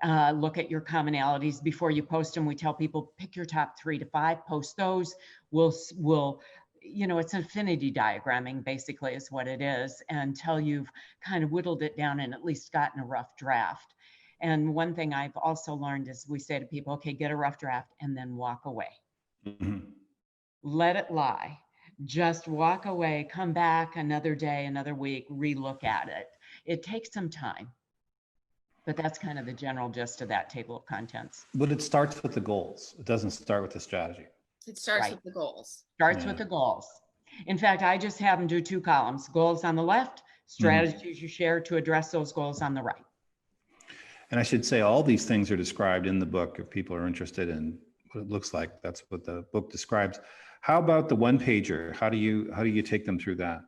Look at your commonalities before you post them. We tell people, pick your top 3 to 5, post those. We'll it's affinity diagramming basically is what it is, until you've kind of whittled it down and at least gotten a rough draft. And one thing I've also learned is we say to people, okay, get a rough draft and then walk away. Let it lie. Just walk away, come back another day, another week, relook at it. It takes some time, but that's kind of the general gist of that table of contents. But it starts with the goals. It doesn't start with the strategy. It starts with the goals. Starts with the goals. In fact, I just have them do 2 columns, goals on the left, strategies you share to address those goals on the right. And I should say all these things are described in the book if people are interested in what it looks like. That's what the book describes. How about the one pager? How do you take them through that?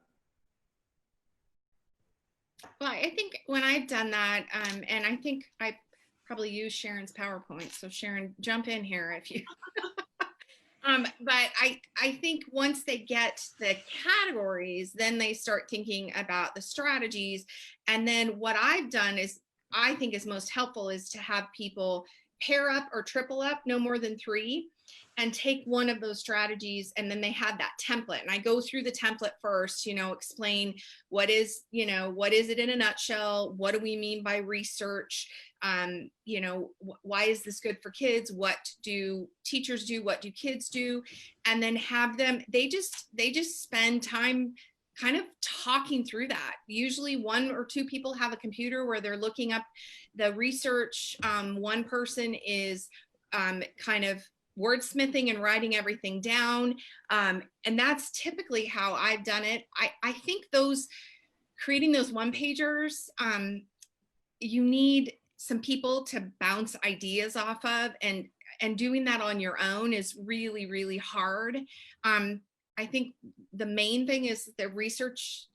Well, I think when I've done that, and I think I probably use Sharon's PowerPoint. So Sharon, jump in here if you. But I think once they get the categories, then they start thinking about the strategies. And then what I've done is, I think is most helpful is to have people pair up or triple up, no more than 3, and take one of those strategies. And then they have that template. And I go through the template first, explain what is it in a nutshell? What do we mean by research? Why is this good for kids? What do teachers do? What do kids do? And then have them, they just spend time kind of talking through that. Usually 1 or 2 people have a computer where they're looking up the research. One person is kind of wordsmithing and writing everything down. And that's typically how I've done it. I think creating those one pagers, you need some people to bounce ideas off of, and doing that on your own is really, really hard. I think the main thing is the research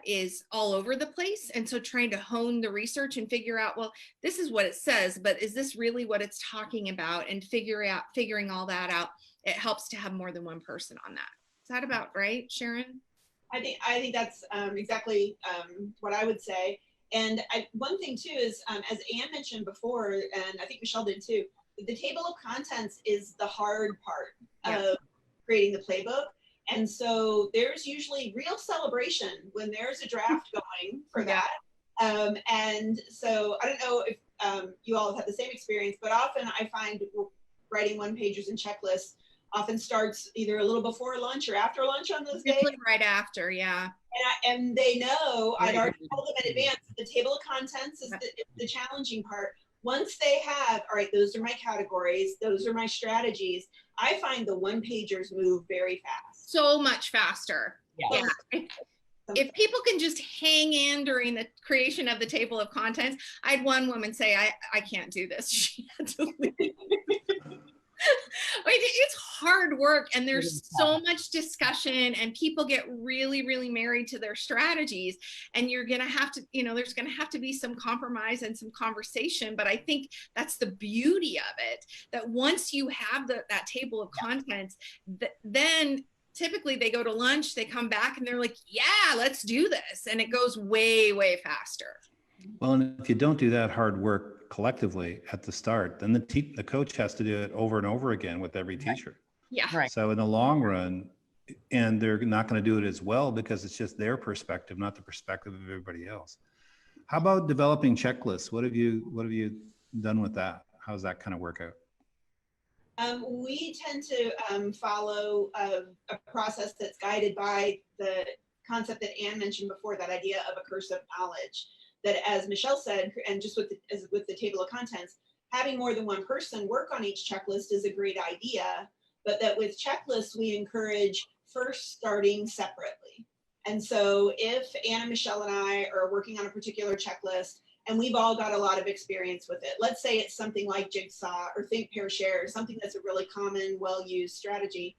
is all over the place. And so trying to hone the research and figure out, well, this is what it says, but is this really what it's talking about? And figuring all that out, it helps to have more than one person on that. Is that about right, Sharon? I think that's exactly what I would say. And one thing too is, as Anne mentioned before, and I think Michelle did too, the table of contents is the hard part of creating the playbook. And so there's usually real celebration when there's a draft going for that. And so I don't know if you all have had the same experience, but often I find writing one-pagers and checklists often starts either a little before lunch or after lunch on those days. Right after, yeah. And they know, I'd already told them in advance, the table of contents is the challenging part. Once they have, all right, those are my categories, those are my strategies, I find the one-pagers move very fast. So much faster. Yeah. If people can just hang in during the creation of the table of contents, I had one woman say, I can't do this. She had to leave. I mean, it's hard work, and there's so much discussion, and people get really, really married to their strategies, and you're going to have to, there's going to have to be some compromise and some conversation. But I think that's the beauty of it, that once you have that table of contents, then typically they go to lunch, they come back, and they're like, yeah, let's do this. And it goes way, way faster. Well, and if you don't do that hard work collectively at the start, then the coach has to do it over and over again with every teacher. Yeah. Right. So in the long run, and they're not going to do it as well because it's just their perspective, not the perspective of everybody else. How about developing checklists? What have you done with that? How does that kind of work out? We tend to follow a process that's guided by the concept that Anne mentioned before, that idea of a curse of knowledge. That, as Michelle said, and just with the table of contents, having more than one person work on each checklist is a great idea, but that with checklists, we encourage first starting separately. And so if Anne and Michelle and I are working on a particular checklist, and we've all got a lot of experience with it, let's say it's something like Jigsaw or Think, Pair, Share, something that's a really common, well-used strategy,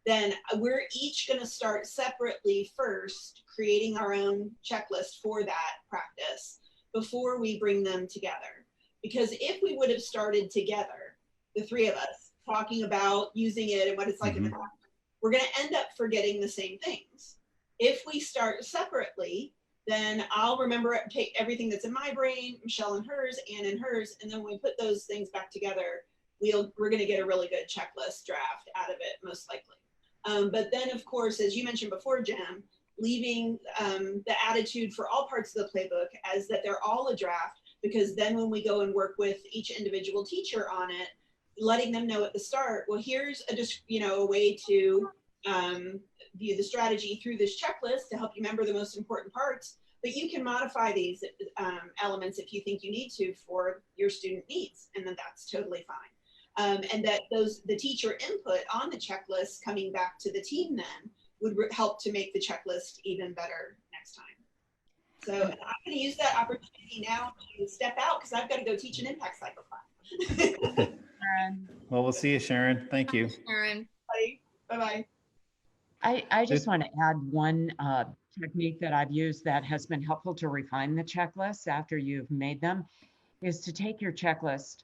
then we're each going to start separately first, creating our own checklist for that practice before we bring them together. Because if we would have started together, the three of us, talking about using it and what it's like in the practice, we're going to end up forgetting the same things. If we start separately, then I'll remember, take everything that's in my brain, Michelle and hers, Anne and hers, and then when we put those things back together, we're going to get a really good checklist draft out of it, most likely. But then, of course, as you mentioned before, Jem, leaving the attitude for all parts of the playbook as that they're all a draft, because then when we go and work with each individual teacher on it, letting them know at the start, well, here's a way to view the strategy through this checklist to help you remember the most important parts, but you can modify these elements if you think you need to for your student needs, and then that's totally fine. And that the teacher input on the checklist coming back to the team then would help to make the checklist even better next time. So I'm going to use that opportunity now to step out because I've got to go teach an impact cycle class. Well, we'll see you, Sharon. Thank you. Sharon. Bye-bye. I just want to add one technique that I've used that has been helpful to refine the checklists after you've made them, is to take your checklist,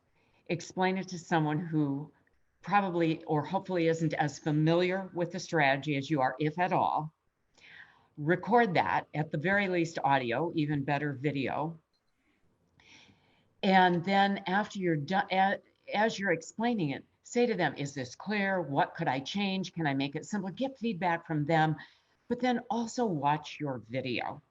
explain it to someone who probably or hopefully isn't as familiar with the strategy as you are, if at all. Record that, at the very least audio, even better video. And then after you're done, as you're explaining it, say to them, is this clear? What could I change? Can I make it simple? Get feedback from them, but then also watch your video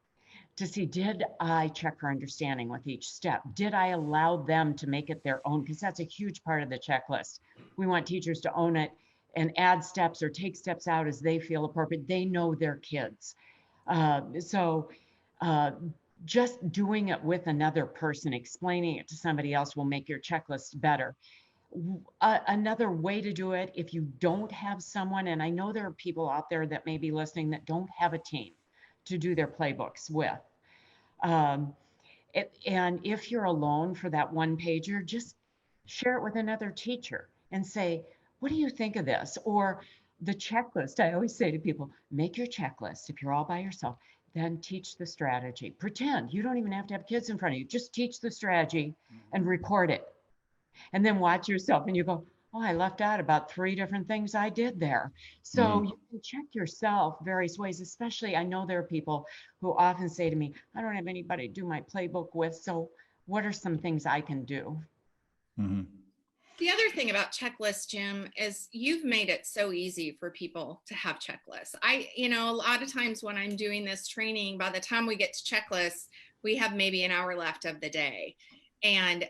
to see, did I check for understanding with each step? Did I allow them to make it their own? Because that's a huge part of the checklist. We want teachers to own it and add steps or take steps out as they feel appropriate. They know their kids. Just doing it with another person, explaining it to somebody else will make your checklist better. Another way to do it, if you don't have someone, and I know there are people out there that may be listening that don't have a team to do their playbooks with. And if you're alone for that one pager, just share it with another teacher and say, what do you think of this? Or the checklist. I always say to people, make your checklist if you're all by yourself. then teach the strategy. Pretend. You don't even have to have kids in front of you. Just teach the strategy and record it. And then watch yourself and you go, oh, I left out about 3 different things I did there. So you can check yourself various ways, especially I know there are people who often say to me, I don't have anybody to do my playbook with. So what are some things I can do? The other thing about checklists, Jim, is you've made it so easy for people to have checklists. A lot of times when I'm doing this training, by the time we get to checklists, we have maybe an hour left of the day. And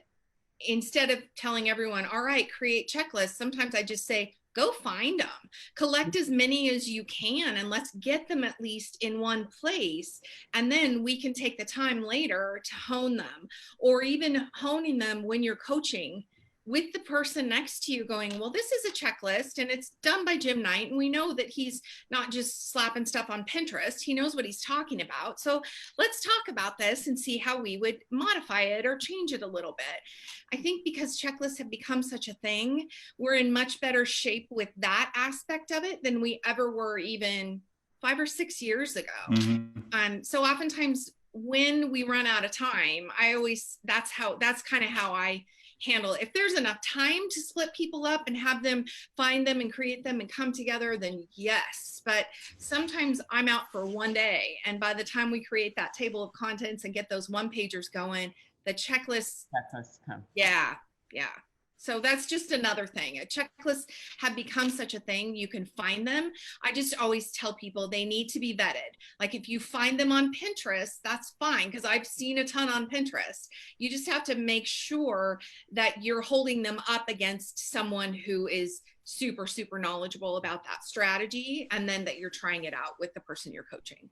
instead of telling everyone, all right, create checklists, sometimes I just say, go find them, collect as many as you can, and let's get them at least in one place. And then we can take the time later to hone them, or even honing them when you're coaching with the person next to you going, well, this is a checklist and it's done by Jim Knight. And we know that he's not just slapping stuff on Pinterest. He knows what he's talking about. So let's talk about this and see how we would modify it or change it a little bit. I think because checklists have become such a thing, we're in much better shape with that aspect of it than we ever were even 5 or 6 years ago. So oftentimes when we run out of time, that's kind of how I handle it. If there's enough time to split people up and have them find them and create them and come together, then yes. But sometimes I'm out for one day, and by the time we create that table of contents and get those one-pagers going, the checklists come. Yeah. So that's just another thing. Checklists have become such a thing. You can find them. I just always tell people they need to be vetted. Like if you find them on Pinterest, that's fine, because I've seen a ton on Pinterest. You just have to make sure that you're holding them up against someone who is super, super knowledgeable about that strategy, and then that you're trying it out with the person you're coaching.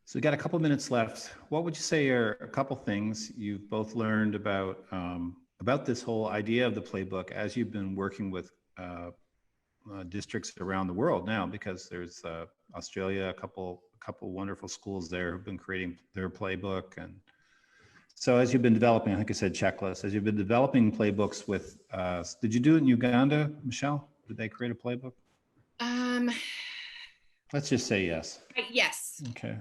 So we got a couple minutes left. What would you say are a couple things you've both learned about this whole idea of the playbook as you've been working with districts around the world now? Because there's Australia, a couple wonderful schools there who've been creating their playbook. And so as you've been developing, I think I said checklists, as you've been developing playbooks with, did you do it in Uganda, Michelle? Did they create a playbook? Let's just say yes. Yes. Okay.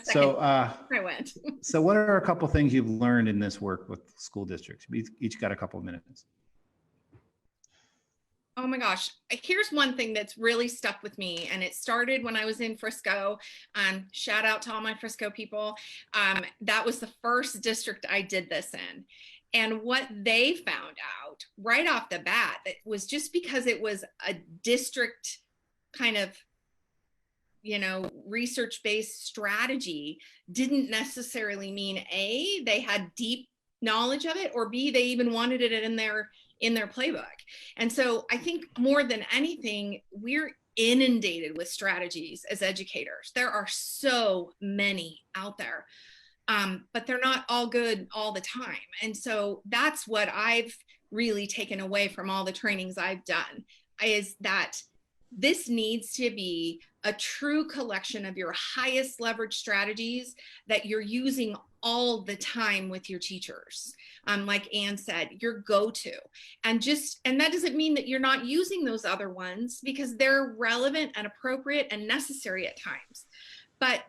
So I went. So what are a couple things you've learned in this work with school districts? We each got a couple of minutes. Oh my gosh. Here's one thing that's really stuck with me. And it started when I was in Frisco. Shout out to all my Frisco people. That was the first district I did this in. And what they found out right off the bat, it was just because it was a district kind of, research-based strategy, didn't necessarily mean A, they had deep knowledge of it, or B, they even wanted it in their playbook. And so I think more than anything, we're inundated with strategies as educators. There are so many out there, but they're not all good all the time. And so that's what I've really taken away from all the trainings I've done, is that this needs to be a true collection of your highest leverage strategies that you're using all the time with your teachers. Like Ann said, your go-to. And that doesn't mean that you're not using those other ones, because they're relevant and appropriate and necessary at times. But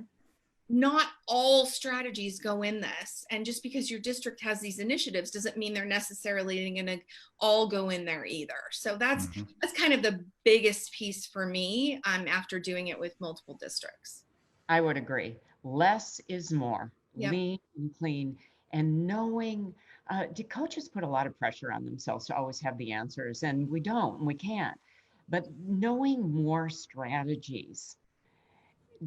not all strategies go in this. And just because your district has these initiatives doesn't mean they're necessarily going to all go in there either. So that's kind of the biggest piece for me after doing it with multiple districts. I would agree. Less is more. Yep. Lean and clean, and knowing, coaches put a lot of pressure on themselves to always have the answers, and we don't, and we can't. But knowing more strategies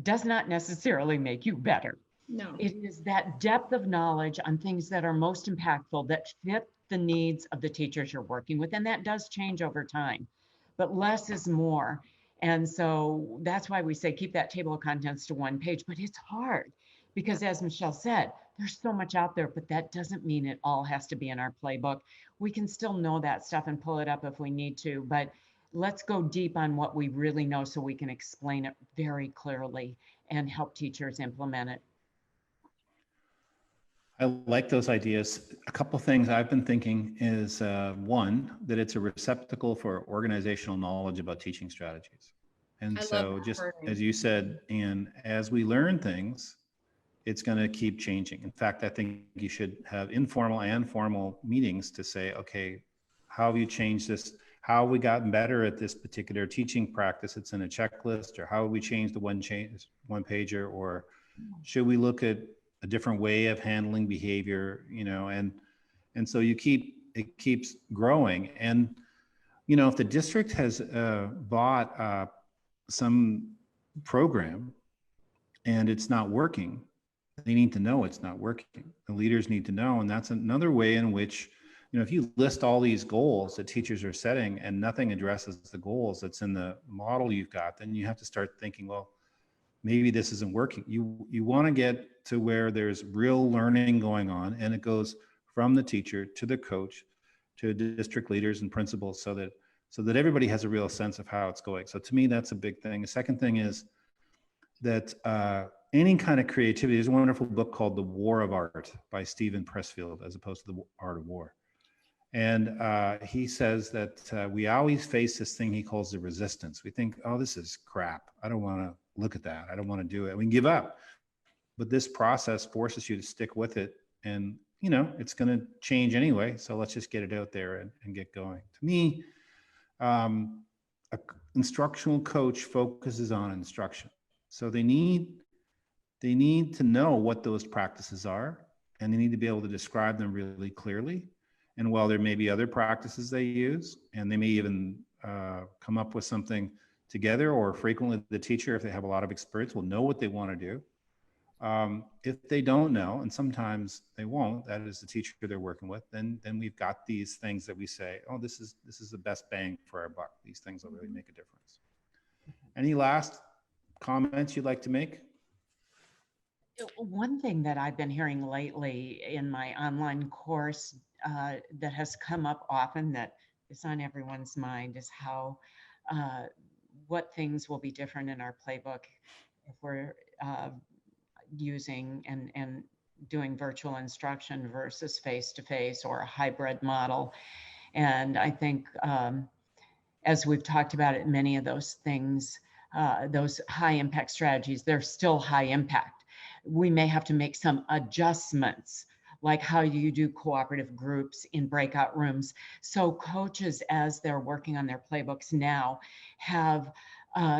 does not necessarily make you better. No. It is that depth of knowledge on things that are most impactful, that fit the needs of the teachers you're working with. And that does change over time, but less is more. And so that's why we say keep that table of contents to one page, but it's hard because, as Michelle said, there's so much out there, but that doesn't mean it all has to be in our playbook. We can still know that stuff and pull it up if we need to, but let's go deep on what we really know so we can explain it very clearly and help teachers implement it. I like those ideas. A couple things I've been thinking is one, that it's a receptacle for organizational knowledge about teaching strategies. And I love so that just wording. as you said, and as we learn things, it's going to keep changing. In fact, I think you should have informal and formal meetings to say, okay, how have you changed this? How have we gotten better at this particular teaching practice? It's in a checklist, or how have we changed the one pager, or should we look at a different way of handling behavior, you know, and so it keeps growing. And, you know, if the district has bought some program and it's not working, they need to know it's not working. The leaders need to know. And that's another way in which, you know, if you list all these goals that teachers are setting and nothing addresses the goals that's in the model you've got, then you have to start thinking, well, maybe this isn't working. You want to get to where there's real learning going on, and it goes from the teacher to the coach to district leaders and principals, so that everybody has a real sense of how it's going. So to me, that's a big thing. The second thing is that any kind of creativity, there's a wonderful book called The War of Art by Stephen Pressfield, as opposed to The Art of War. And he says that we always face this thing he calls the resistance. We think, oh, this is crap. I don't want to look at that. I don't want to do it. We can give up. But this process forces you to stick with it. And, you know, it's going to change anyway. So let's just get it out there and get going. To me, an instructional coach focuses on instruction. So they need to know what those practices are, and they need to be able to describe them really clearly. And while there may be other practices they use, and they may even come up with something together, or frequently the teacher, if they have a lot of experience, will know what they want to do. If they don't know, and sometimes they won't, that is the teacher they're working with, then we've got these things that we say, oh, this is the best bang for our buck. These things will really make a difference. Any last comments you'd like to make? One thing that I've been hearing lately in my online course that has come up often, that is on everyone's mind, is how what things will be different in our playbook if we're using and doing virtual instruction versus face-to-face or a hybrid model. And I think as we've talked about it, many of those things, those high impact strategies, they're still high impact. We may have to make some adjustments, like how you do cooperative groups in breakout rooms. So coaches, as they're working on their playbooks now, have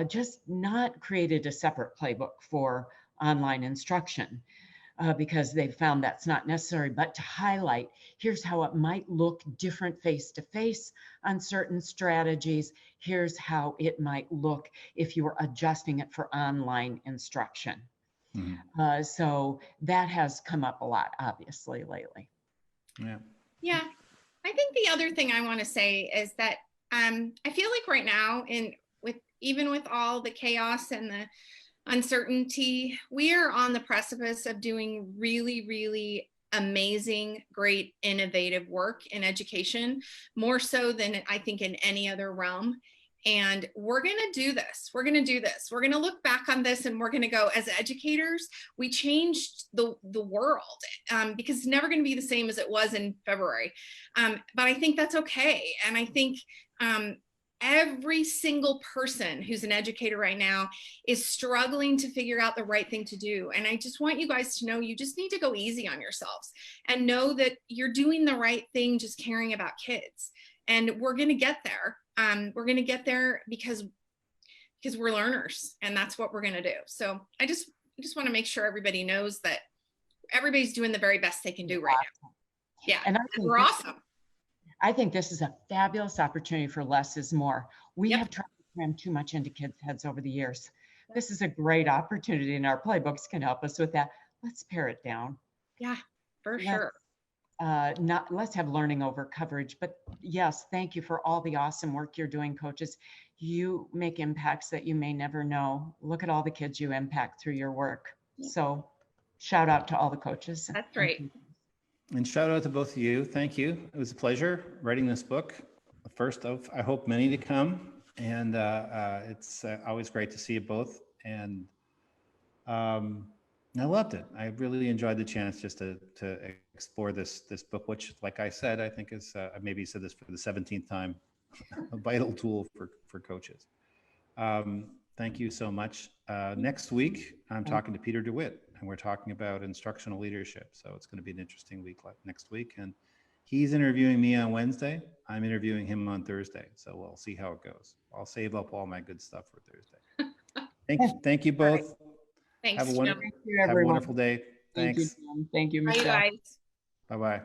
just not created a separate playbook for online instruction because they've found that's not necessary, but to highlight, here's how it might look different face-to-face on certain strategies. Here's how it might look if you were adjusting it for online instruction. Mm-hmm. So that has come up a lot, obviously, lately. Yeah. I think the other thing I want to say is that I feel like right now, even with all the chaos and the uncertainty, we are on the precipice of doing really, really amazing, great, innovative work in education, more so than I think in any other realm. And we're going to do this. We're going to do this. We're going to look back on this, and we're going to go, as educators, we changed the world because it's never going to be the same as it was in February. But I think that's okay. And I think every single person who's an educator right now is struggling to figure out the right thing to do. And I just want you guys to know, you just need to go easy on yourselves and know that you're doing the right thing, just caring about kids. And we're going to get there. We're going to get there because we're learners, and that's what we're going to do. So I just want to make sure everybody knows that everybody's doing the very best they can do right now. Yeah. And we're awesome. I think this is a fabulous opportunity for less is more. We have tried to cram too much into kids' heads over the years. This is a great opportunity, and our playbooks can help us with that. Let's pare it down. Yeah, for sure. Let's have learning over coverage. But yes, thank you for all the awesome work you're doing, coaches. You make impacts that you may never know. Look at all the kids you impact through your work. So shout out to all the coaches. That's right. And shout out to both of you. Thank you. It was a pleasure writing this book. The first of, I hope, many to come. And it's always great to see you both. And I loved it. I really enjoyed the chance just to explore this book, which, like I said, I think is, I maybe said this for the 17th time, a vital tool for coaches. Thank you so much. Next week, I'm talking to Peter DeWitt, and we're talking about instructional leadership. So it's going to be an interesting week next week. And he's interviewing me on Wednesday. I'm interviewing him on Thursday. So we'll see how it goes. I'll save up all my good stuff for Thursday. Thank you both. Thanks, Have a Jim. wonderful day. Thank you, Thanks. Jim. Thank you, Bye, Michelle. guys. Bye-bye.